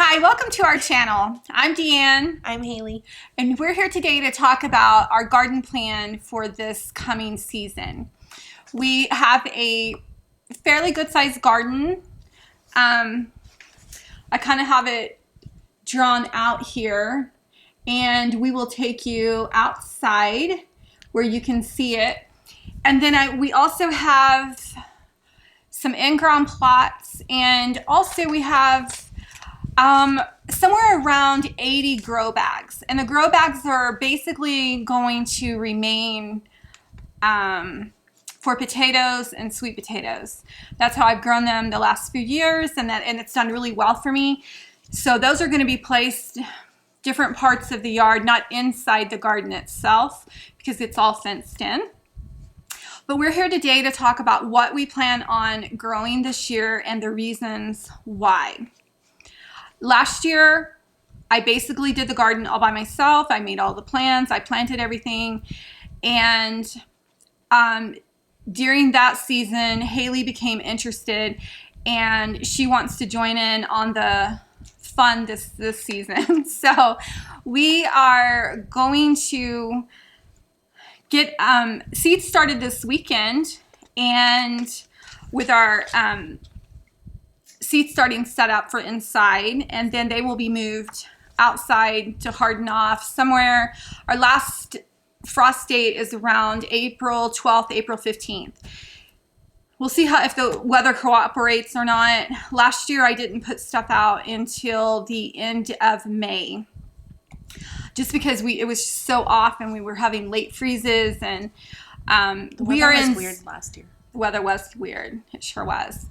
Hi, welcome to our channel. I'm Deanne. I'm Haley. And we're here today to talk about our garden plan for this coming season. We have a fairly good sized garden. I kind of have it drawn out here, and we will take you outside where you can see it. And then we also have some in-ground plots, and also we have somewhere around 80 grow bags. And the grow bags are basically going to remain for potatoes and sweet potatoes. That's how I've grown them the last few years, and it's done really well for me. So those are going to be placed different parts of the yard, not inside the garden itself, because it's all fenced in. But we're here today to talk about what we plan on growing this year and the reasons why. Last year, I basically did the garden all by myself. I made all the plants, I planted everything, and during that season, Haley became interested, and she wants to join in on the fun this season. So we are going to get seeds started this weekend, and with our seed starting set up for inside, and then they will be moved outside to harden off somewhere. Our last frost date is around April 12th, April 15th. We'll see if the weather cooperates or not. Last year I didn't put stuff out until the end of May, just because it was so off and we were having late freezes, and The weather was weird last year. Weather was weird. It sure was.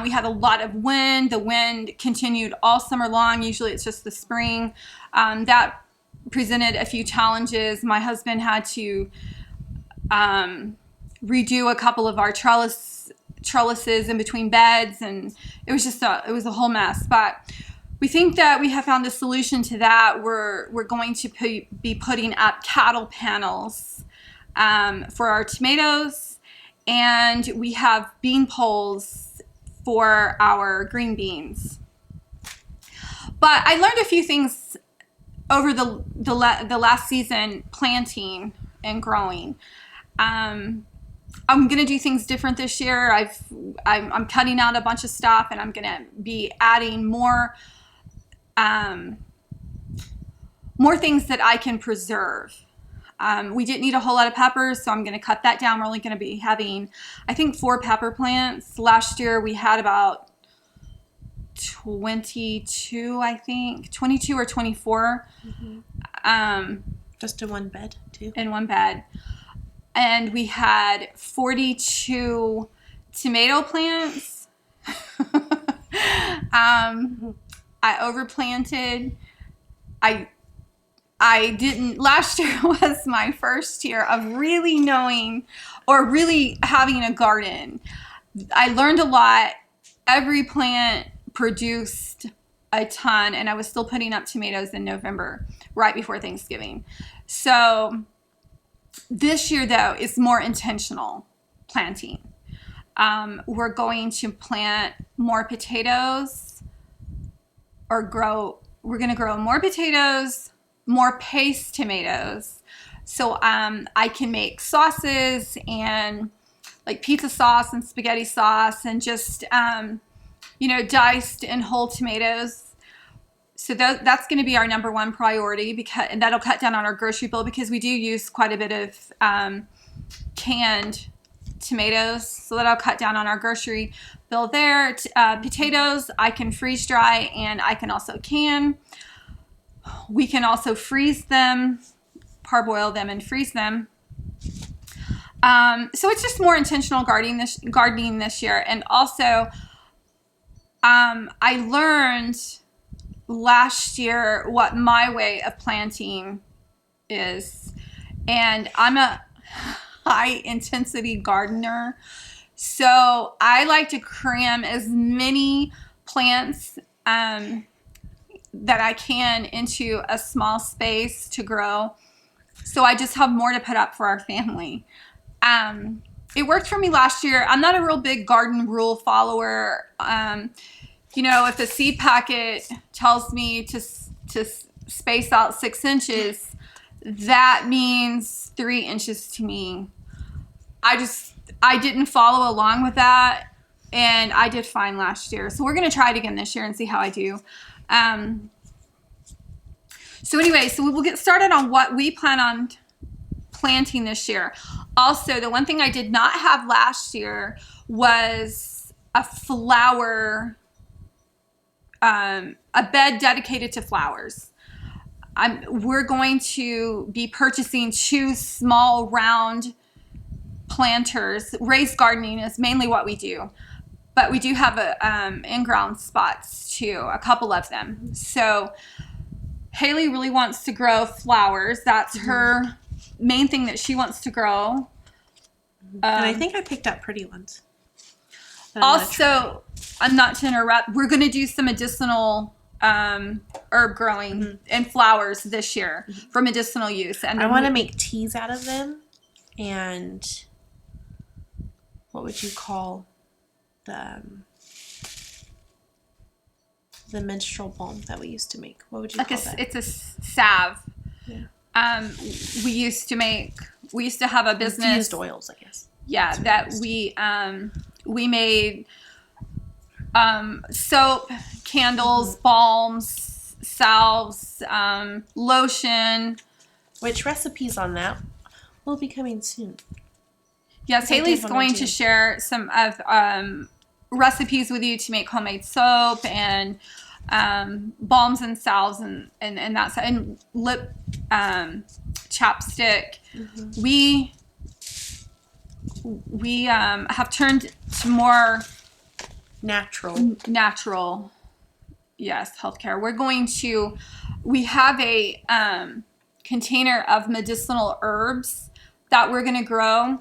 We had a lot of wind. The wind continued all summer long. Usually it's just the spring. That presented a few challenges. My husband had to redo a couple of our trellises in between beds, and it was a whole mess. But we think that we have found a solution to that. We're going to be putting up cattle panels for our tomatoes, and we have bean poles for our green beans. But I learned a few things over the last season planting and growing. I'm going to do things different this year. I'm cutting out a bunch of stuff, and I'm going to be adding more things that I can preserve. We didn't need a whole lot of peppers, so I'm going to cut that down. We're only going to be having, I think, 4 pepper plants. Last year we had about 22, I think, 22 or 24. Mm-hmm. Just in one bed, too. In one bed. And we had 42 tomato plants. I overplanted. I didn't, last year was my first year of really knowing or really having a garden. I learned a lot. Every plant produced a ton, and I was still putting up tomatoes in November, right before Thanksgiving. So this year, though, is more intentional planting. We're going to plant more potatoes, we're going to grow more potatoes, more paste tomatoes, so I can make sauces and like pizza sauce and spaghetti sauce, and just diced and whole tomatoes. So that's going to be our number one priority, and that'll cut down on our grocery bill, because we do use quite a bit of canned tomatoes, so that'll cut down on our grocery bill there. Potatoes I can freeze dry, and I can also can. We can also freeze them, parboil them and freeze them. So it's just more intentional gardening this year. And also, I learned last year what my way of planting is. And I'm a high intensity gardener, so I like to cram as many plants that I can into a small space to grow, so I just have more to put up for our family. It worked for me last year. I'm not a real big garden rule follower. If the seed packet tells me to space out 6 inches, that means 3 inches to me. I didn't follow along with that, and I did fine last year. So we're going to try it again this year and see how I do. So anyway, so we will get started on what we plan on planting this year. Also, the one thing I did not have last year was a flower, a bed dedicated to flowers. We're going to be purchasing 2 small round planters. Raised gardening is mainly what we do, but we do have in-ground spots too, a couple of them. So Haley really wants to grow flowers. That's her main thing that she wants to grow. And I think I picked up pretty ones. Also, I'm not to interrupt, we're going to do some medicinal herb growing and flowers this year for medicinal use. And I want to make teas out of them. And what would you call the menstrual balm that we used to make? What would you call that? It's a salve. Yeah. We used to have a business. Infused oils, I guess. Yeah, that we made soap, candles, balms, salves, lotion. Which recipes on that will be coming soon. Yes, Haley's going to share some of recipes with you to make homemade soap and balms and salves and that's and lip chapstick. We have turned to more natural, yes, healthcare. We have a container of medicinal herbs that we're going to grow.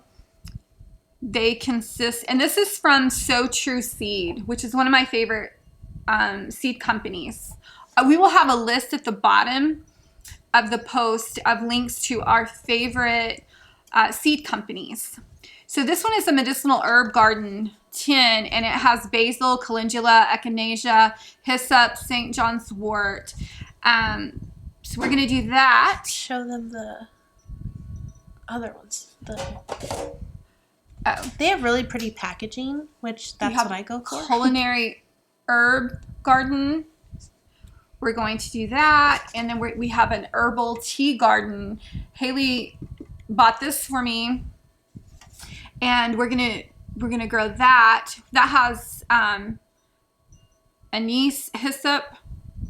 They consist, and this is from So True Seed, which is one of my favorite seed companies. We will have a list at the bottom of the post of links to our favorite seed companies. So this one is a medicinal herb garden tin, and it has basil, calendula, echinacea, hyssop, St. John's wort. So we're going to do that. Show them the other ones. Oh. They have really pretty packaging, which that's what I go for. Culinary herb garden. We're going to do that. And then we have an herbal tea garden. Haley bought this for me. And we're gonna grow that. That has anise, hyssop,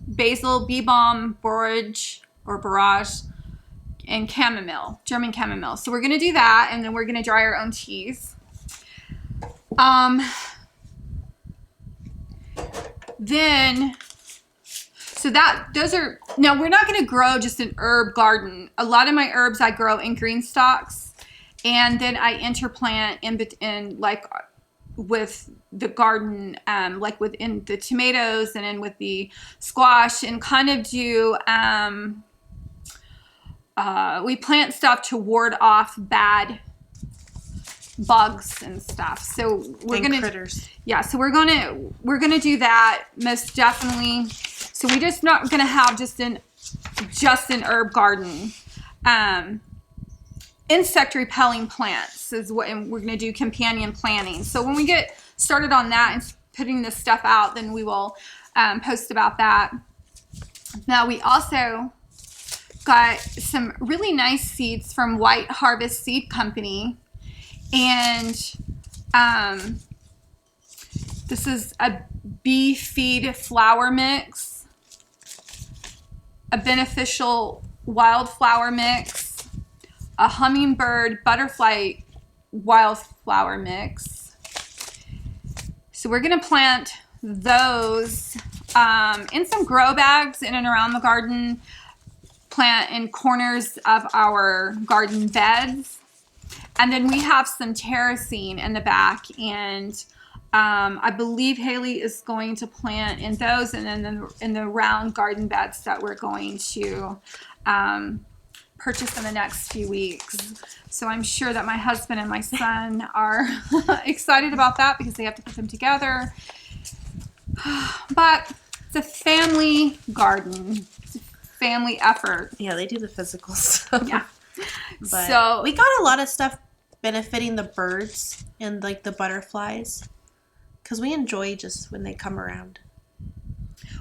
basil, bee balm, borage, and chamomile, German chamomile. So we're gonna do that, and then we're gonna dry our own teas. Now we're not gonna grow just an herb garden. A lot of my herbs I grow in green stalks. And then I interplant in like with the garden, like within the tomatoes and then with the squash, and kind of do, we plant stuff to ward off bad bugs and stuff. So critters. Yeah, so we're gonna do that most definitely. So we're just not gonna have just an herb garden. Insect repelling plants is what, and we're going to do companion planting. So when we get started on that and putting this stuff out, then we will post about that. Now we also got some really nice seeds from White Harvest Seed Company, and this is a bee feed flower mix, a beneficial wildflower mix, a hummingbird butterfly wildflower mix. So we're going to plant those in some grow bags in and around the garden, plant in corners of our garden beds. And then we have some terracing in the back, and I believe Haley is going to plant in those, and then in the round garden beds that we're going to purchase in the next few weeks. So I'm sure that my husband and my son are excited about that because they have to put them together. But It's a family garden. It's a family effort. Yeah, they do the physical stuff. Yeah. But So we got a lot of stuff benefiting the birds and like the butterflies, because we enjoy just when they come around.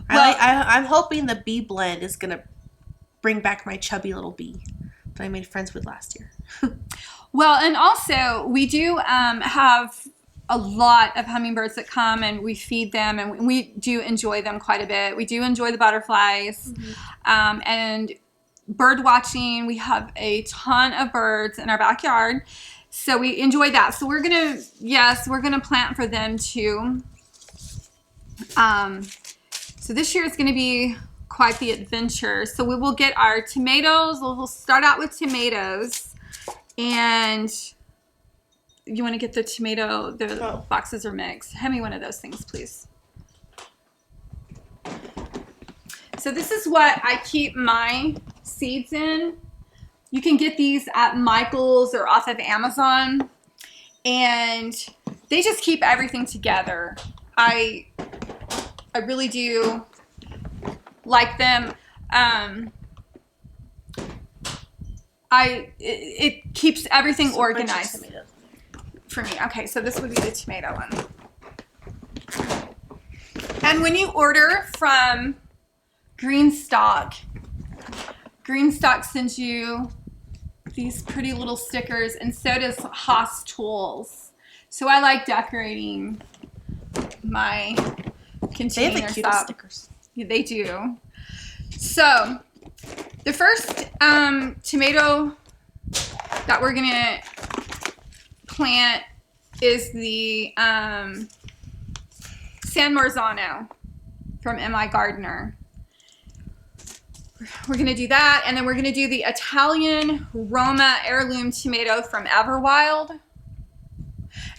Well- I'm hoping the bee blend is gonna bring back my chubby little bee that I made friends with last year. well, and also we do have a lot of hummingbirds that come and we feed them, and we do enjoy them quite a bit. We do enjoy the butterflies, and bird watching. We have a ton of birds in our backyard, so we enjoy that. So we're gonna plant for them too. So this year is gonna be quite the adventure. So we will get our tomatoes. We'll start out with tomatoes, and you want to get the tomato. The boxes are mixed. Hand me one of those things, please. So this is what I keep my seeds in. You can get these at Michael's or off of Amazon, and they just keep everything together. I really do like them. It keeps everything organized for me. Okay, so this would be the tomato one. And when you order from Greenstock sends you these pretty little stickers, and so does Haas Tools. So I like decorating my containers. They have the cutest stickers. Yeah, they do. So the first tomato that we're gonna plant is the San Marzano from M.I. Gardner. We're gonna do that, and then we're gonna do the Italian Roma heirloom tomato from Everwild.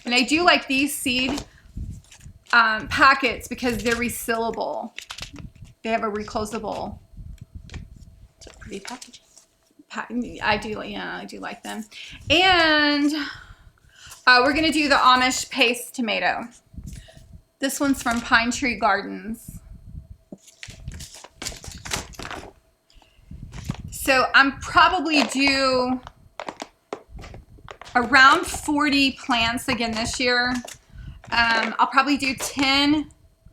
And I do like these seed packets because they're resealable. They have a reclosable. It's a pretty package. I do like them. And we're gonna do the Amish paste tomato. This one's from Pine Tree Gardens. So I'm probably due around 40 plants again this year. I'll probably do 10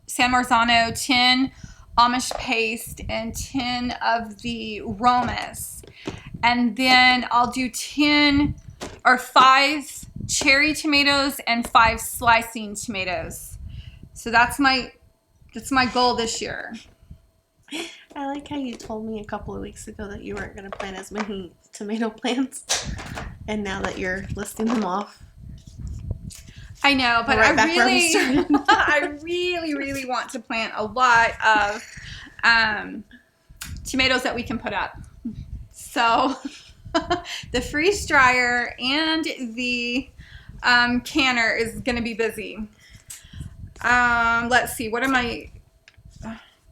San Marzano, 10 Amish paste, and 10 of the Romas. And then I'll do 10 or 5 cherry tomatoes and 5 slicing tomatoes. So that's my goal this year. I like how you told me a couple of weeks ago that you weren't going to plant as many tomato plants, and now that you're listing them off. I know, but right back where we started. I really want to plant a lot of tomatoes that we can put up. So the freeze dryer and the canner is going to be busy. Let's see, what am I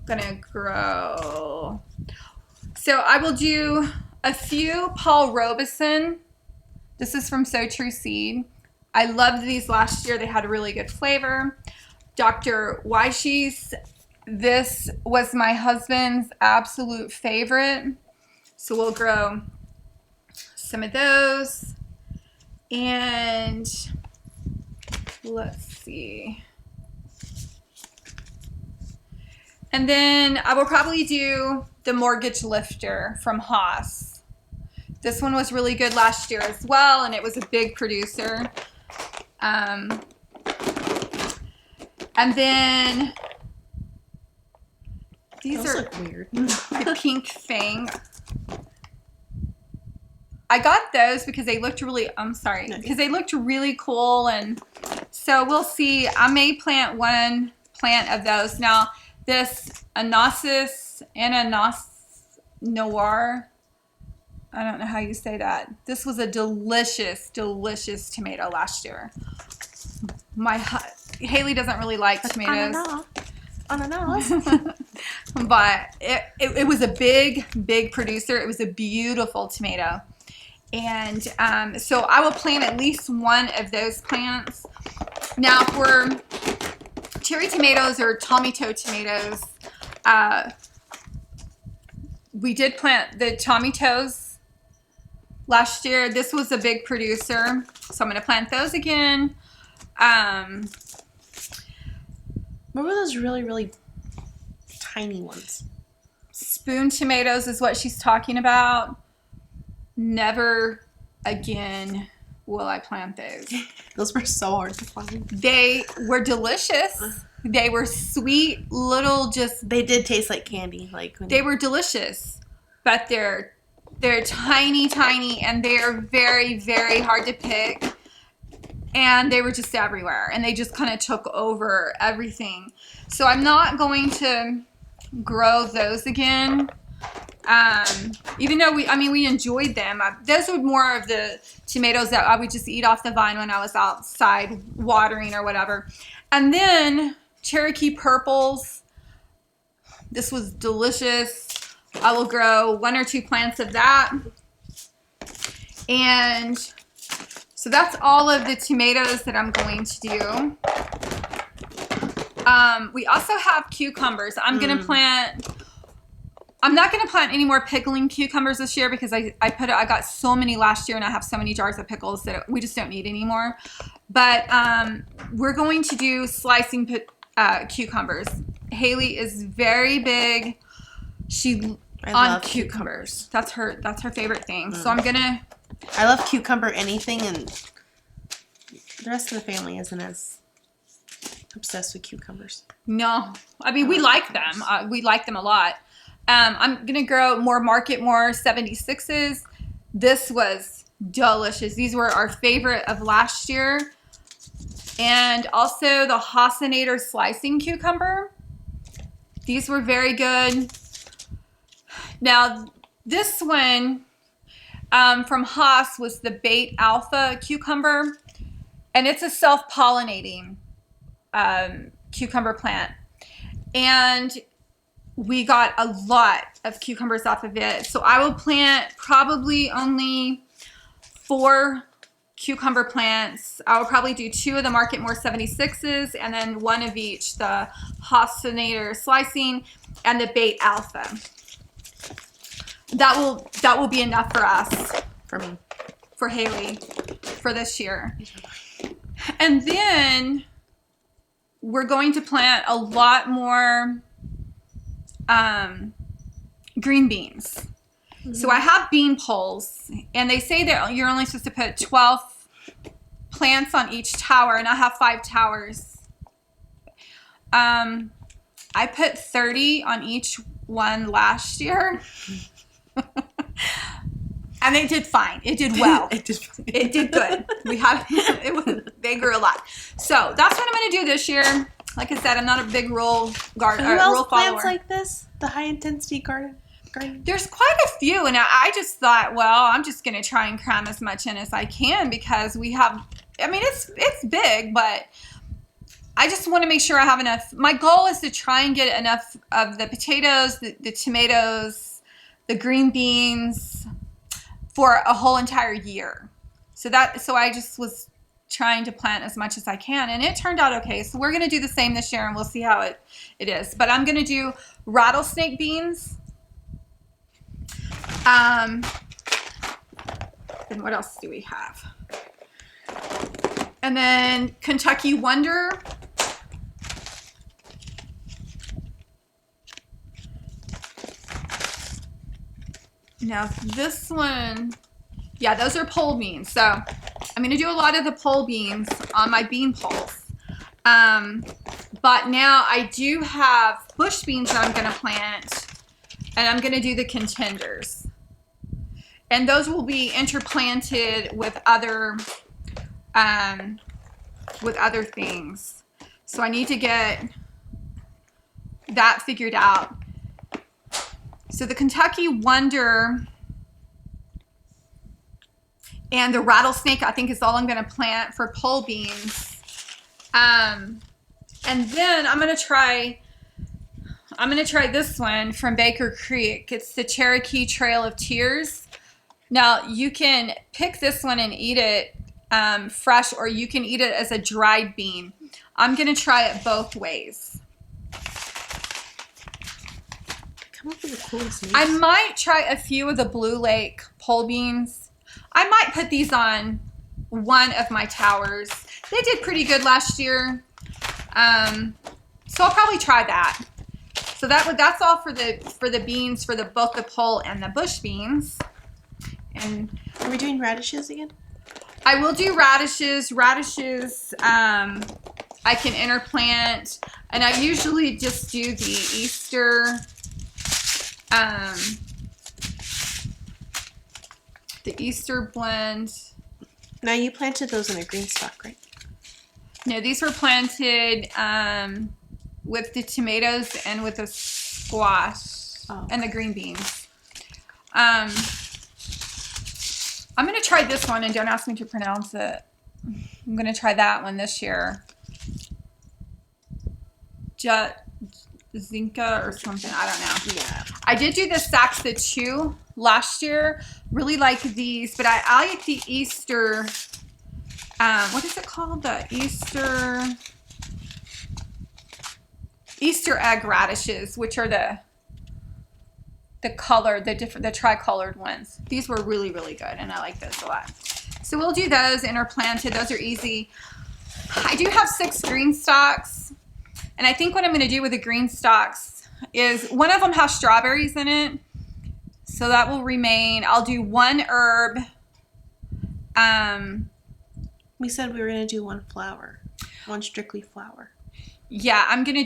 gonna grow? So I will do a few Paul Robeson. This is from So True Seed. I loved these last year. They had a really good flavor. Dr. Weishi's. This was my husband's absolute favorite. So we'll grow some of those. And let's see. And then I will probably do the Mortgage Lifter from Haas. This one was really good last year as well, and it was a big producer. And then these Those are look weird. the Pink Fang. I got those because they looked really, because they looked really cool, and so we'll see. I may plant one plant of those. Now, this Ananas Noir, I don't know how you say that. This was a delicious tomato last year. Haley doesn't really like tomatoes. Ananas. But it was a big producer. It was a beautiful tomato. And so I will plant at least one of those plants. Now for cherry tomatoes or tomato tomatoes, We did plant the Tommy Toes last year. This was a big producer, so I'm going to plant those again. What were those really, really tiny ones? Spoon tomatoes is what she's talking about. Never again will I plant those. Those were so hard to find. They were delicious. They were sweet little They did taste like candy. They were delicious, but they're tiny, and they are very, very hard to pick. And they were just everywhere, and they just kind of took over everything. So I'm not going to grow those again. Even though we enjoyed them. Those were more of the tomatoes that I would just eat off the vine when I was outside watering or whatever. And then Cherokee purples. This was delicious. I will grow 1 or 2 plants of that. And so that's all of the tomatoes that I'm going to do. We also have cucumbers. I'm going to plant... I'm not going to plant any more pickling cucumbers this year because I got so many last year and I have so many jars of pickles that we just don't need anymore. But we're going to do slicing cucumbers. Haley is very big. I on love cucumbers. That's her favorite thing. So I'm gonna. I love cucumber anything, and the rest of the family isn't as obsessed with cucumbers. No, we like them. We like them a lot. I'm gonna grow more Market More 76s. This was delicious. These were our favorite of last year. And also the Hasenator slicing cucumber. These were very good. Now, this one from Haas was the Bait Alpha cucumber. And it's a self-pollinating cucumber plant. And we got a lot of cucumbers off of it. So I will plant probably only 4 cucumber plants. I will probably do 2 of the Market More 76s and then 1 of each, the Hasenator slicing and the Bait Alpha. That will be enough for us. For me. For Haley for this year. And then we're going to plant a lot more green beans. So I have bean poles, and they say that you're only supposed to put 12 plants on each tower, and I have 5 towers. I put 30 on each one last year. And it did fine. It did well. It did good. They grew a lot. So that's what I'm going to do this year. Like I said, I'm not a big rule follower. Who else plants like this? The high intensity garden? There's quite a few, and I just thought, well, I'm just going to try and cram as much in as I can because we have, it's big, but I just want to make sure I have enough. My goal is to try and get enough of the potatoes, the tomatoes, the green beans for a whole entire year. So I just was trying to plant as much as I can, and it turned out okay. So we're going to do the same this year, and we'll see how it is. But I'm going to do rattlesnake beans. And what else do we have? And then Kentucky Wonder. Now this one, yeah, those are pole beans. So I'm going to do a lot of the pole beans on my bean poles. But now I do have bush beans that I'm going to plant, and I'm going to do the contenders. And those will be interplanted with other things. So I need to get that figured out. So the Kentucky Wonder and the rattlesnake, I think, is all I'm going to plant for pole beans. And then I'm going to try this one from Baker Creek. It's the Cherokee Trail of Tears. Now, you can pick this one and eat it fresh, or you can eat it as a dried bean. I'm going to try it both ways. come up with the coolest names. I might try a few of the Blue Lake pole beans. I might put these on one of my towers. They did pretty good last year. So I'll probably try that. So that's all for the beans, for both the pole and the bush beans. And Are we doing radishes again? I will do radishes. Radishes, I can interplant, and I usually just do the Easter blend. Now you planted those in a green stock, right? No, these were planted with the tomatoes and with the squash and the green beans. I'm going to try this one, and don't ask me to pronounce it. I'm going to try that one this year. Zinka or something. I don't know. Yeah. I did do the Saxa 2 last year. Really like these, but I like the Easter... what is it called? The Easter egg radishes, which are the tricolored ones. These were really, really good, and I like those a lot. So we'll do those interplanted. Those are easy. I do have 6 green stalks, and I think what I'm going to do with the green stalks is one of them has strawberries in it, so that will remain. I'll do 1 herb. We said we were going to do 1 flower. 1 strictly flower. Yeah, I think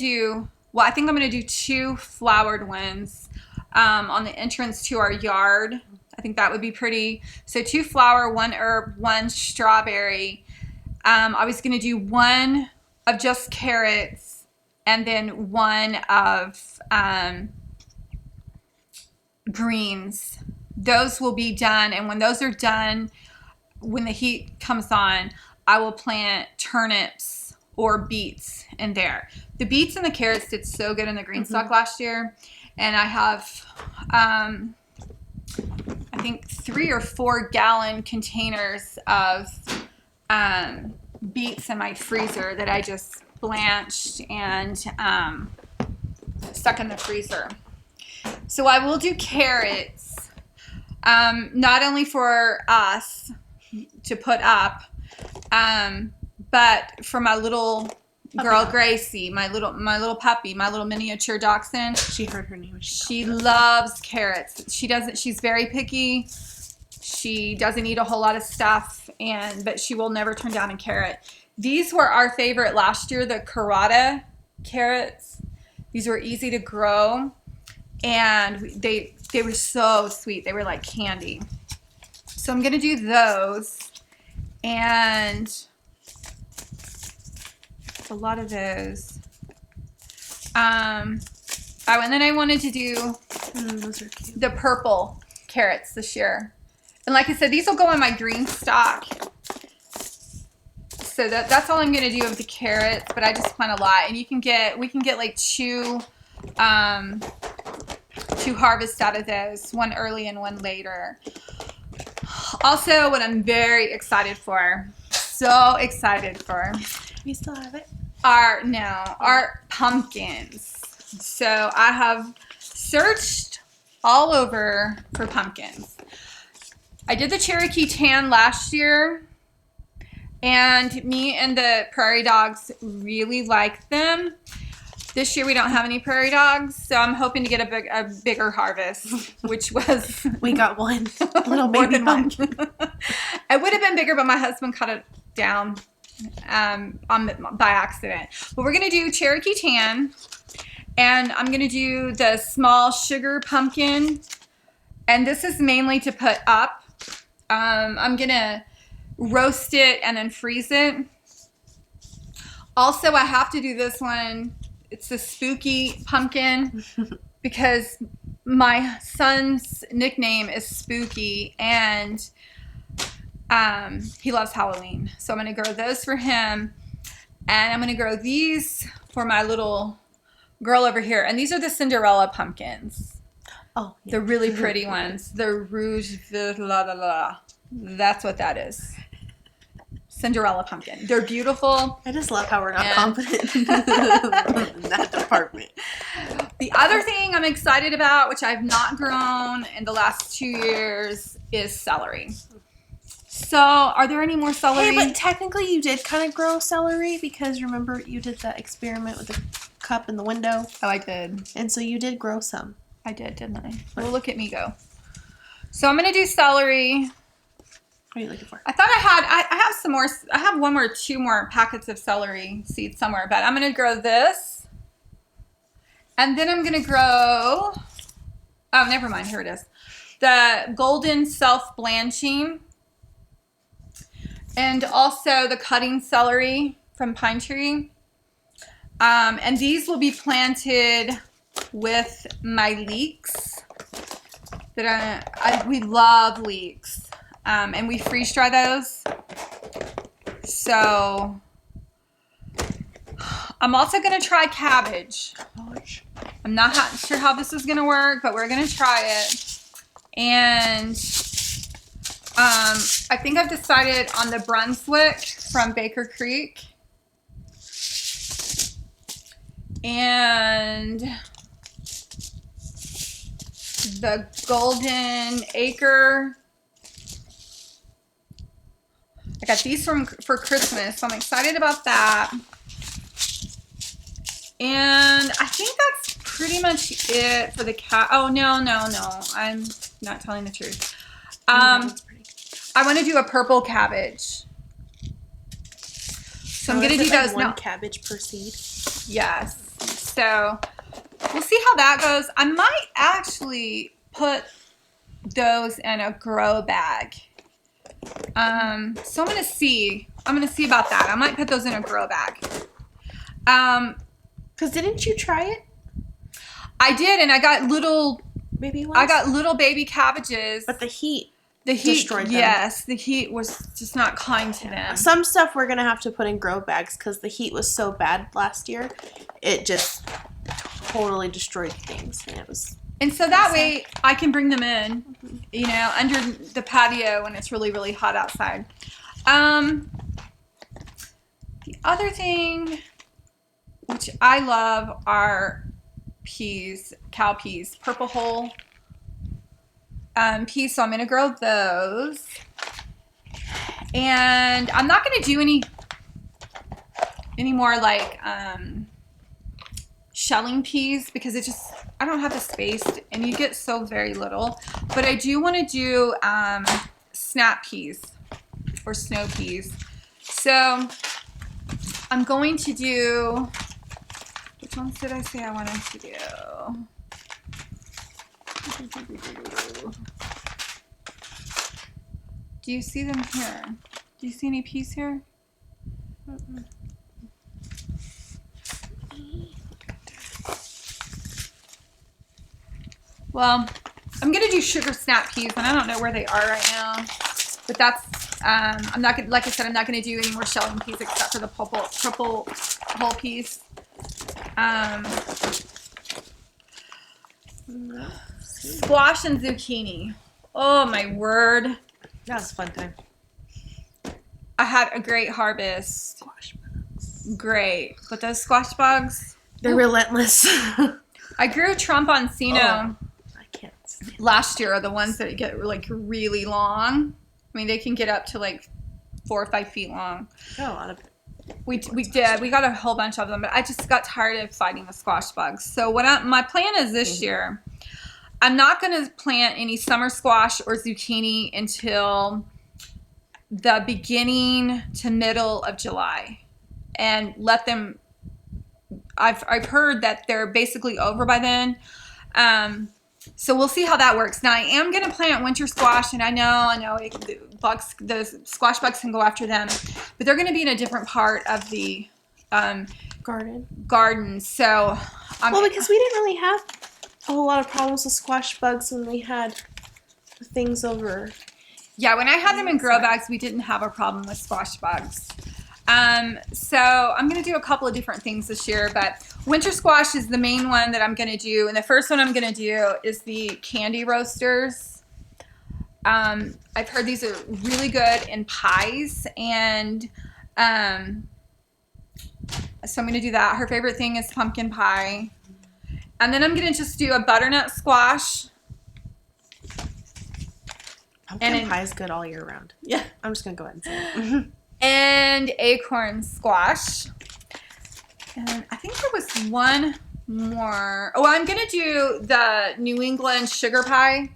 I'm going to do 2 flowered ones on the entrance to our yard. I think that would be pretty. So 2 flower, 1 herb, 1 strawberry. I was going to do 1 of just carrots, and then 1 of greens. Those will be done, and when those are done, when the heat comes on, I will plant turnips or beets in there. The beets and the carrots did so good in the green stock last year, and I have I think 3 or 4 gallon containers of beets in my freezer that I just blanched and stuck in the freezer. So I will do carrots, not only for us to put up, but for my little girl Gracie, my little puppy, my little miniature dachshund. She heard her name. She loves carrots. She's very picky. She doesn't eat a whole lot of stuff, but she will never turn down a carrot. These were our favorite last year, the Carrata carrots. These were easy to grow, and they were so sweet. They were like candy. So I'm going to do those, and a lot of those. And then I wanted to do those are cute. The purple carrots this year. And like I said, these will go in my green stock. So that's all I'm going to do with the carrots, but I just plant a lot. And we can get like 2 harvests out of those, 1 early and 1 later. Also, what I'm very excited for, so excited for. You still have it? Our pumpkins. So I have searched all over for pumpkins. I did the Cherokee tan last year, and me and the prairie dogs really like them. This year we don't have any prairie dogs, so I'm hoping to get a bigger harvest, which was... We got 1 little baby pumpkin. It would have been bigger, but my husband cut it down by accident. But we're going to do Cherokee tan, and I'm going to do the small sugar pumpkin, and this is mainly to put up. I'm going to roast it and then freeze it. Also, I have to do this one. It's a spooky pumpkin because my son's nickname is Spooky, and he loves Halloween. So I'm going to grow those for him, and I'm going to grow these for my little girl over here. And these are the Cinderella pumpkins. Oh, yeah. The really pretty ones. The Rouge la la la. That's what that is. Cinderella pumpkin. They're beautiful. I just love how we're not Yeah. confident in that department. The other thing I'm excited about, which I've not grown in the last 2 years, is celery. So, are there any more celery? Hey, but technically you did kind of grow celery because remember you did that experiment with the cup in the window, Oh, I did. and so you did grow some. I did, didn't I? Well, look at me go. So I'm gonna do celery. What are you looking for? I thought I have some more. I have one or two more packets of celery seeds somewhere, but I'm gonna grow this, and then I'm gonna grow. Oh, never mind. Here it is. The golden self-blanching, and also the cutting celery from Pine Tree. And these will be planted with my leeks. That we love leeks. And we freeze dry those. So I'm also going to try cabbage. I'm not sure how this is going to work, but we're going to try it. And I think I've decided on the Brunswick from Baker Creek. And the Golden Acre. I got these for Christmas, so I'm excited about that. And I think that's pretty much it for the cat. Oh, no. I'm not telling the truth. That's pretty. I want to do a purple cabbage. So I'm going to do those one now. cabbage per seed. Yes. So we'll see how that goes. I might actually put those in a grow bag. So I'm gonna see about that. I might put those in a grow bag. Because didn't you try it? I did, and I got little Baby ones? baby cabbages. But the heat destroyed them. Yes, the heat was just not kind to them. Some stuff we're going to have to put in grow bags because the heat was so bad last year. It just totally destroyed things. And so that way I can bring them in, under the patio when it's really, really hot outside. The other thing, which I love, are peas, cow peas, purple hull peas. So I'm going to grow those. And I'm not going to do any more like shelling peas because I don't have the space and you get so very little. But I do want to do snap peas or snow peas. So I'm going to do, which ones did I say I wanted to do? Do you see them here? Do you see any peas here? Well, I'm gonna do sugar snap peas, and I don't know where they are right now. But that's I'm not gonna, like I said, I'm not gonna do any more shelling peas except for the purple whole peas. Squash and zucchini. Oh my word! That was a fun time. I had a great harvest. Squash bugs. Great, but those squash bugs. They're relentless. I grew Tromponcino I can't stand last year. The ones that get like really long. I mean, they can get up to like 4 or 5 feet long. Got a lot of We did. We got a whole bunch of them, but I just got tired of fighting the squash bugs. So my plan is this year, I'm not going to plant any summer squash or zucchini until the beginning to middle of July, and let them. I've heard that they're basically over by then. So we'll see how that works. Now I am going to plant winter squash, and I know the squash bugs can go after them, but they're going to be in a different part of the garden. So because we didn't really have a whole lot of problems with squash bugs when we had the things over. Yeah, when I had them in grow bags, we didn't have a problem with squash bugs. So I'm going to do a couple of different things this year, but winter squash is the main one that I'm going to do. And the first one I'm going to do is the candy roasters. I've heard these are really good in pies, and so I'm going to do that. Her favorite thing is pumpkin pie. And then I'm going to just do a butternut squash. Pumpkin pie is good all year round. Yeah, I'm just going to go ahead and say it. And acorn squash. And I think there was one more. Oh, I'm going to do the New England sugar pie. I'm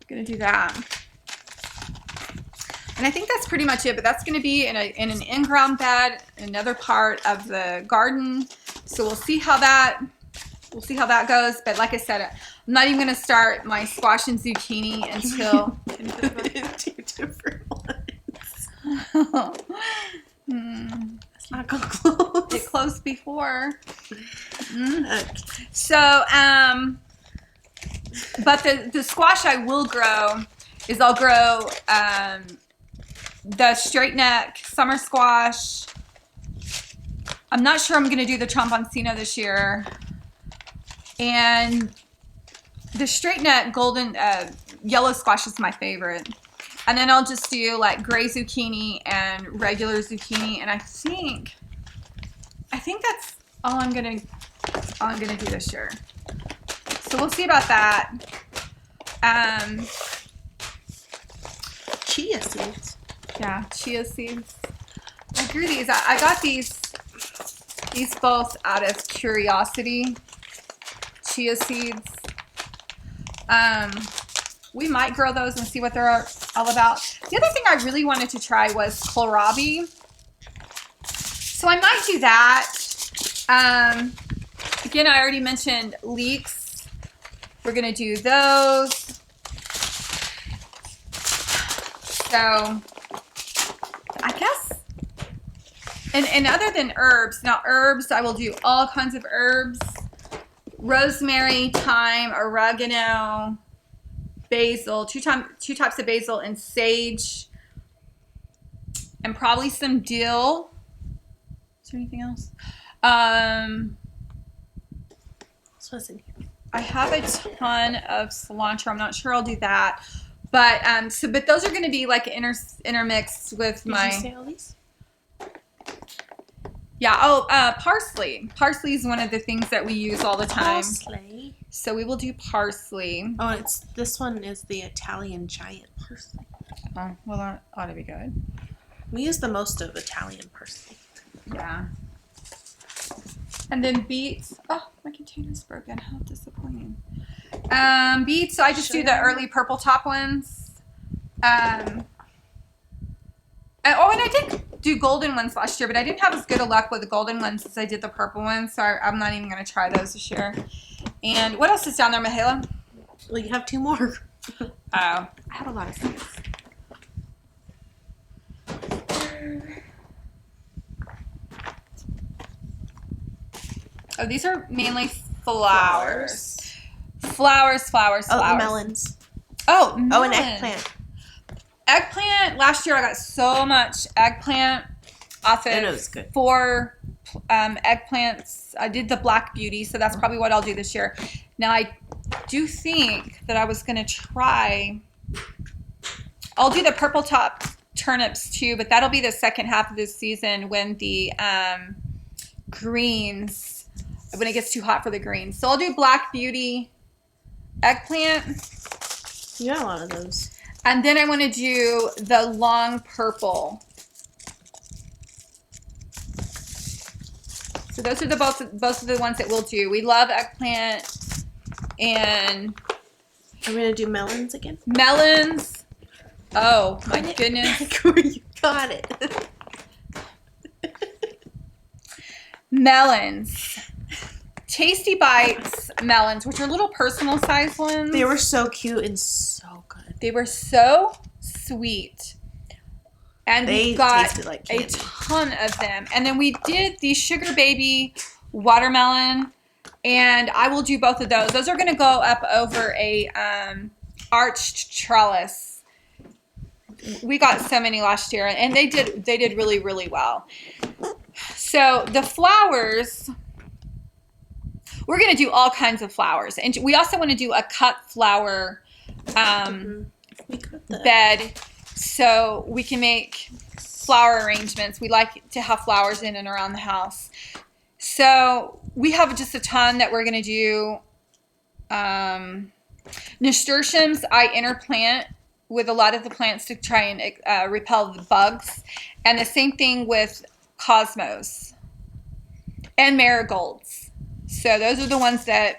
going to do that. And I think that's pretty much it, but that's going to be in an in-ground bed, another part of the garden. So we'll see how that goes. But like I said, I'm not even going to start my squash and zucchini until Two different ones. Let's not go close. It closed before. Okay. So, but the squash I will grow is I'll grow the straight neck summer squash. I'm not sure I'm going to do the Tromboncino this year. And the straight neck golden yellow squash is my favorite. And then I'll just do like gray zucchini and regular zucchini. And I think that's all I'm gonna do this year. So we'll see about that. Chia seeds. Yeah, chia seeds. I grew these. I got these both out of curiosity. Chia seeds. We might grow those and see what they're all about. The other thing I really wanted to try was kohlrabi. So I might do that. Again, I already mentioned leeks. We're going to do those. So I guess, and other than herbs, now herbs, I will do all kinds of herbs. Rosemary, thyme, oregano, basil, two types of basil, and sage, and probably some dill. Is there anything else? So what's in here? I have a ton of cilantro. I'm not sure I'll do that, but but those are going to be like intermixed with Did my. you say all these? Yeah. Oh, parsley. Parsley is one of the things that we use all the time. Parsley. So we will do parsley. Oh, this one is the Italian giant parsley. Oh, well, that ought to be good. We use the most of Italian parsley. Yeah. And then beets. Oh, my container's broken. How disappointing. Beets. I just do the early purple top ones. And I did do golden ones last year, but I didn't have as good a luck with the golden ones as I did the purple ones, so I'm not even going to try those this year. And what else is down there, Mihaela? Well, you have two more. Oh, I have a lot of stuff. Oh, these are mainly flowers. Flowers. Oh, melons. Oh, melon. Oh, and eggplant. Eggplant. Last year I got so much eggplant off of And it was good. 4 eggplants. I did the Black Beauty, so that's probably what I'll do this year. Now I do think that I was going to try. I'll do the purple top turnips too, but that'll be the second half of this season when the greens, when it gets too hot for the greens. So I'll do Black Beauty, eggplant. You got a lot of those. And then I want to do the long purple. So those are both of the ones that we'll do. We love eggplant and Are we gonna do melons again? melons. Oh my goodness. You got it. Melons. Tasty Bites melons, which are little personal size ones. They were so cute and so good. They were so sweet. And They we got tasted like a candy. ton of them. And then we did the Sugar Baby watermelon. And I will do both of those. Those are going to go up over a arched trellis. We got so many last year. And they did really, really well. So the flowers, we're going to do all kinds of flowers. And we also want to do a cut flower We got the bed so we can make flower arrangements. We like to have flowers in and around the house. So we have just a ton that we're going to do. Nasturtiums I interplant with a lot of the plants to try and repel the bugs. And the same thing with cosmos and marigolds. So those are the ones that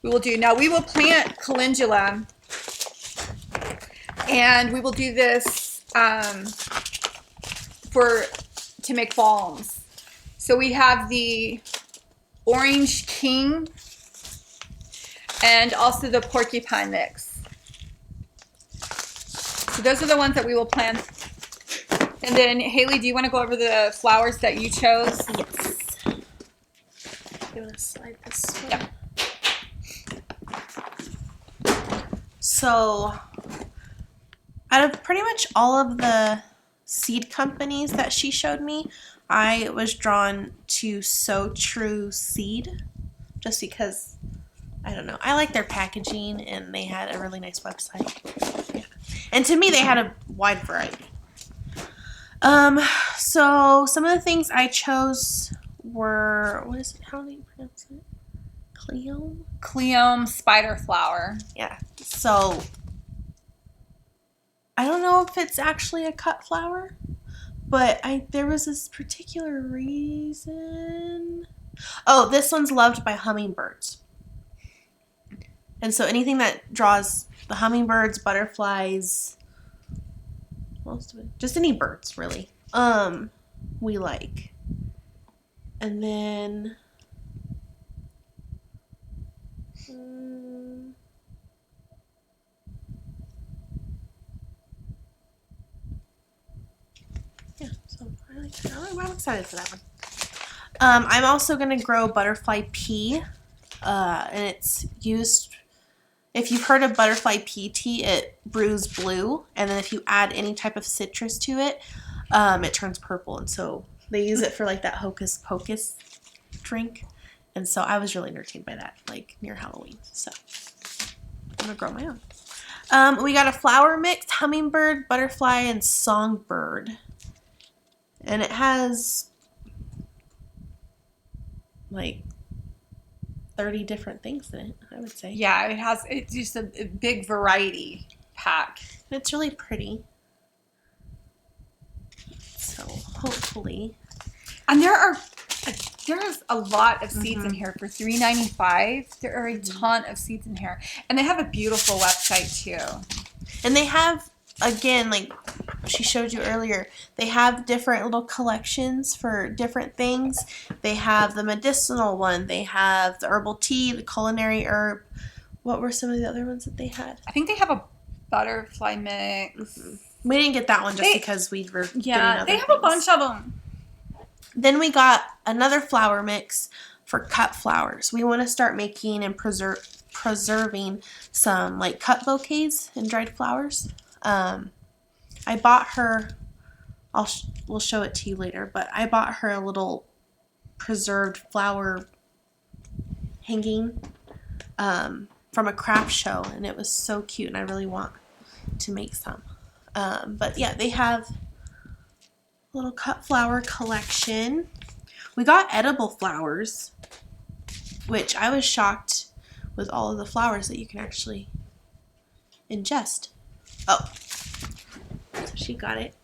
we will do. Now we will plant calendula, and we will do this to make balms. So we have the Orange King and also the Porcupine Mix. So those are the ones that we will plant. And then Haley, do you want to go over the flowers that you chose? Yes. You want to slide this one? Yep. So, out of pretty much all of the seed companies that she showed me, I was drawn to So True Seed, just because, I don't know, I like their packaging and they had a really nice website. Yeah. And to me, they had a wide variety. So some of the things I chose were, what is it, how do you pronounce it? Cleome spider flower. Yeah. So I don't know if it's actually a cut flower, but there was this particular reason. Oh, this one's loved by hummingbirds. And so anything that draws the hummingbirds, butterflies, most of it, just any birds really, we like. And then yeah, so I like that. I'm excited for that one. I'm also gonna grow butterfly pea, and it's used. If you've heard of butterfly pea tea, it brews blue, and then if you add any type of citrus to it, it turns purple. And so they use it for like that hocus pocus drink. And so I was really entertained by that, like near Halloween. So I'm gonna grow my own. We got a flower mix: hummingbird, butterfly, and songbird. And it has like 30 different things in it, I would say. Yeah, it's just a big variety pack. It's really pretty. So hopefully. And there's a lot of seeds in here for $3.95. There are a ton of seeds in here. And they have a beautiful website too. And they have, again, like she showed you earlier, they have different little collections for different things. They have the medicinal one. They have the herbal tea, the culinary herb. What were some of the other ones that they had? I think they have a butterfly mix. We didn't get that one just because we were getting other they have things. a bunch of them. Then we got another flower mix for cut flowers. We want to start making and preserving some like cut bouquets and dried flowers. I bought her, we'll show it to you later, but I bought her a little preserved flower hanging from a craft show, and it was so cute, and I really want to make some. But yeah, they have a little cut flower collection. We got edible flowers, which I was shocked with all of the flowers that you can actually ingest. Oh, so she got it.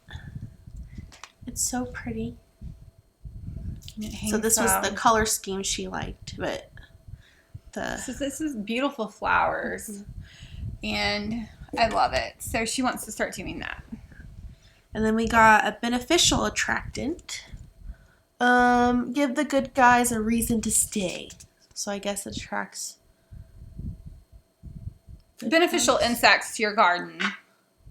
It's so pretty. So this was the color scheme she liked, but this is beautiful flowers, and I love it. So she wants to start doing that. And then we got a beneficial attractant. Give the good guys a reason to stay. So I guess it attracts beneficial insects to your garden.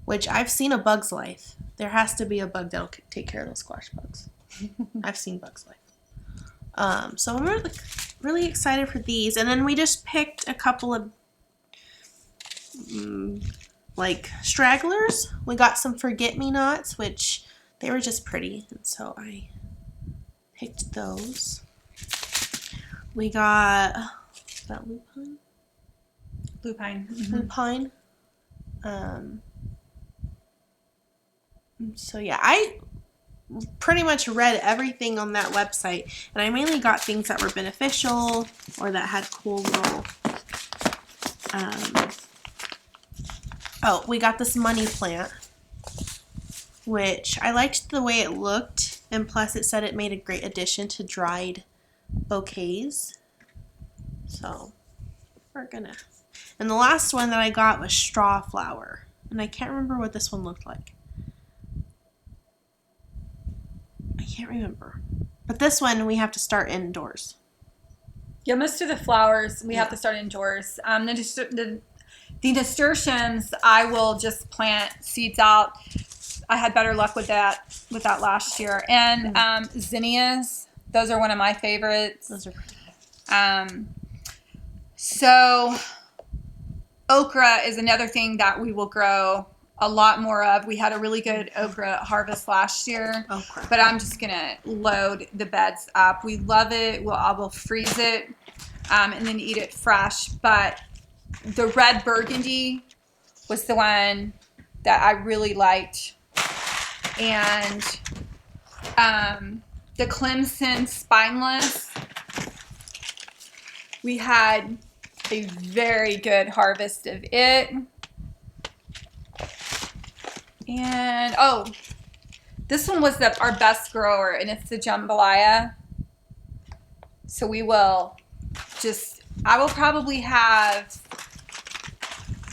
Which I've seen a bug's life. There has to be a bug that'll take care of those squash bugs. I've seen bug's life. So I'm really excited for these. And then we just picked a couple of like stragglers. We got some forget-me-nots, which they were just pretty, and so I picked those. We got is that lupine? Lupine. Mm-hmm. Lupine. So yeah, I pretty much read everything on that website, and I mainly got things that were beneficial or that had cool little. Oh, we got this money plant, which I liked the way it looked, and plus it said it made a great addition to dried bouquets. So we're gonna. And the last one that I got was straw flower, and I can't remember what this one looked like. I can't remember. But this one we have to start indoors. Yeah, most of the flowers we Yeah. have to start indoors. The nasturtiums, I will just plant seeds out. I had better luck with that last year. And zinnias, those are one of my favorites. Those are pretty. So okra is another thing that we will grow a lot more of. We had a really good okra harvest last year. Okra. But I'm just going to load the beds up. We love it. I will freeze it and then eat it fresh. But the red burgundy was the one that I really liked. And the Clemson spineless, we had a very good harvest of it. And, this one was our best grower, and it's the jambalaya. So I will probably have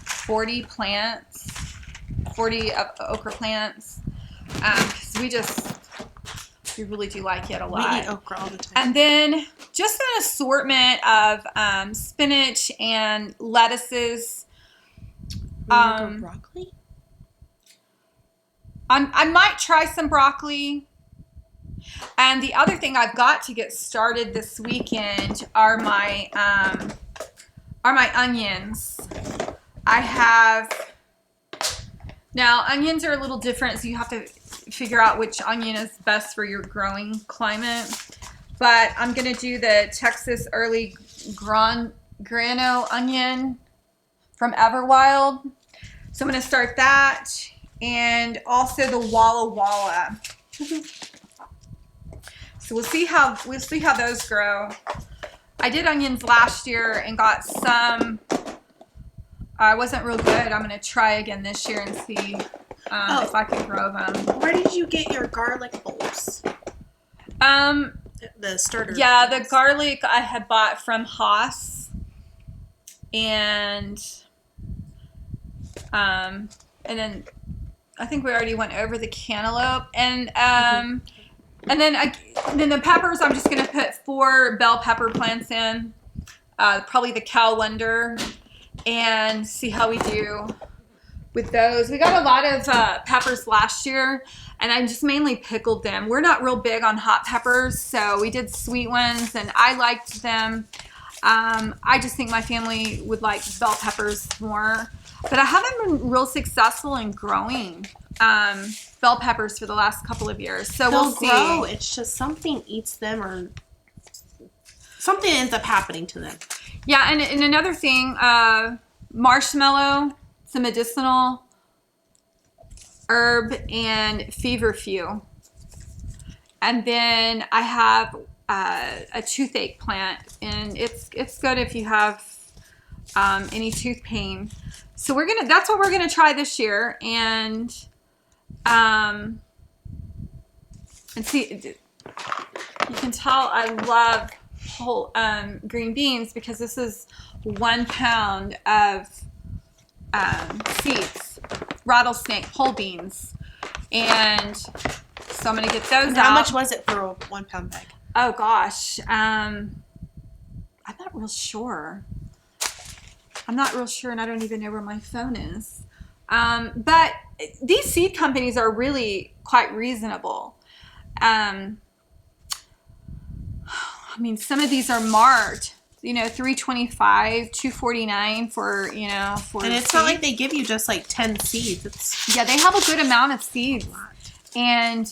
40 okra plants. Because we really do like it a lot. We eat okra all the time. And then just an assortment of spinach and lettuces. Broccoli? I might try some broccoli. And the other thing I've got to get started this weekend are my onions. Now onions are a little different, so you have to figure out which onion is best for your growing climate. But I'm gonna do the Texas Early Grano onion from Everwild. So I'm gonna start that, and also the Walla Walla. So we'll see how those grow. I did onions last year and got some. I wasn't real good. I'm gonna try again this year and see if I can grow them. Where did you get your garlic bulbs? The starter. Yeah, the garlic I had bought from Haas, and then I think we already went over the cantaloupe, and then the peppers. I'm just gonna put 4 bell pepper plants in, probably the Cal Wonder, and see how we do with those. We got a lot of peppers last year, and I just mainly pickled them. We're not real big on hot peppers, so we did sweet ones, and I liked them. I just think my family would like bell peppers more, but I haven't been real successful in growing bell peppers for the last couple of years. So we'll see. Grow. It's just something eats them, or something ends up happening to them. Yeah, and another thing, marshmallow, some medicinal herb, and feverfew. And then I have a toothache plant, and it's good if you have any tooth pain. So that's what we're gonna try this year, and see. You can tell I love whole green beans because this is 1 pound of seeds, rattlesnake whole beans, and so I'm gonna get those out. How much was it for a 1 pound bag? Oh gosh, I'm not real sure. And I don't even know where my phone is. But these seed companies are really quite reasonable. I mean, some of these are marked, $3.25, $2.49 for. And it's not like they give you just like 10 seeds. They have a good amount of seeds, and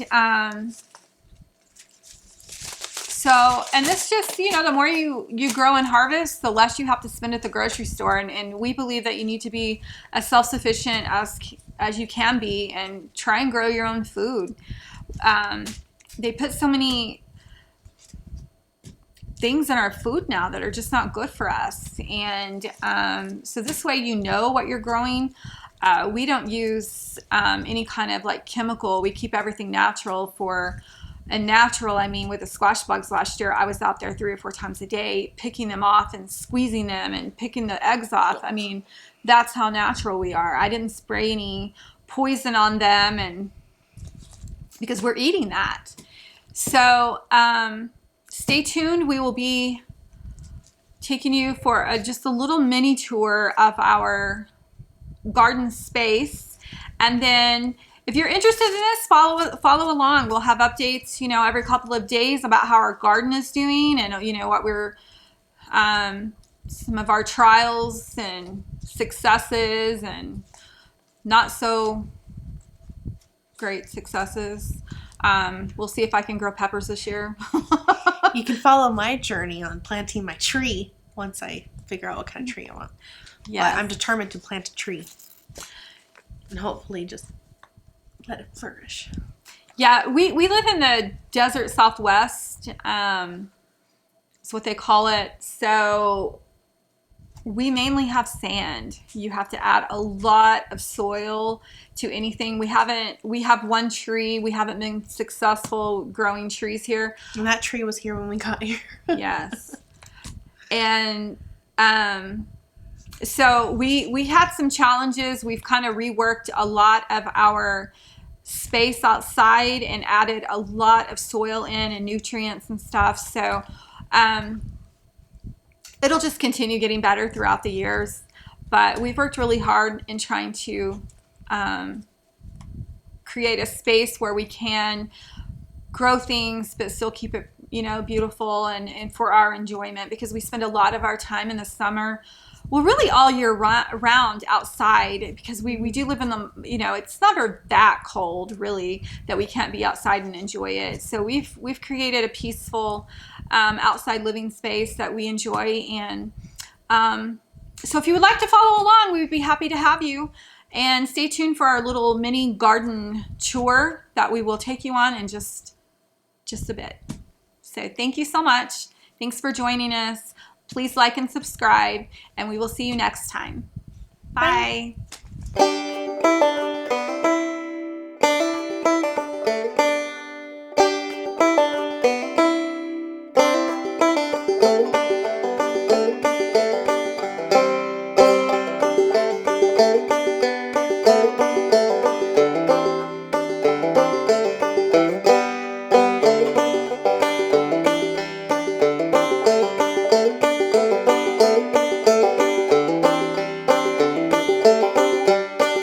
So, and this just, the more you grow and harvest, the less you have to spend at the grocery store. And we believe that you need to be as self-sufficient as you can be and try and grow your own food. They put so many things in our food now that are just not good for us. And so this way you know what you're growing. We don't use any kind of like chemical. We keep everything natural and natural, I mean, with the squash bugs last year, I was out there 3 or 4 times a day picking them off and squeezing them and picking the eggs off. I mean, that's how natural we are. I didn't spray any poison on them, and because we're eating that. So stay tuned. We will be taking you for just a little mini tour of our garden space. And then if you're interested in this, follow along. We'll have updates, every couple of days about how our garden is doing and, what we're, some of our trials and successes and not so great successes. We'll see if I can grow peppers this year. You can follow my journey on planting my tree once I figure out what kind of tree I want. Yeah, I'm determined to plant a tree and hopefully just let it flourish. Yeah, we live in the desert Southwest. It's what they call it. So we mainly have sand. You have to add a lot of soil to anything. We have one tree. We haven't been successful growing trees here. And that tree was here when we got here. Yes. And so we had some challenges. We've kind of reworked a lot of our space outside and added a lot of soil in and nutrients and stuff. So it'll just continue getting better throughout the years. But we've worked really hard in trying to create a space where we can grow things but still keep it, beautiful and for our enjoyment, because we spend a lot of our time in the summer, well, really all year round outside, because we do live in the, it's never that cold really that we can't be outside and enjoy it. So we've created a peaceful outside living space that we enjoy. And so if you would like to follow along, we would be happy to have you. And stay tuned for our little mini garden tour that we will take you on in just a bit. So thank you so much. Thanks for joining us. Please like and subscribe, and we will see you next time. Bye. Bye.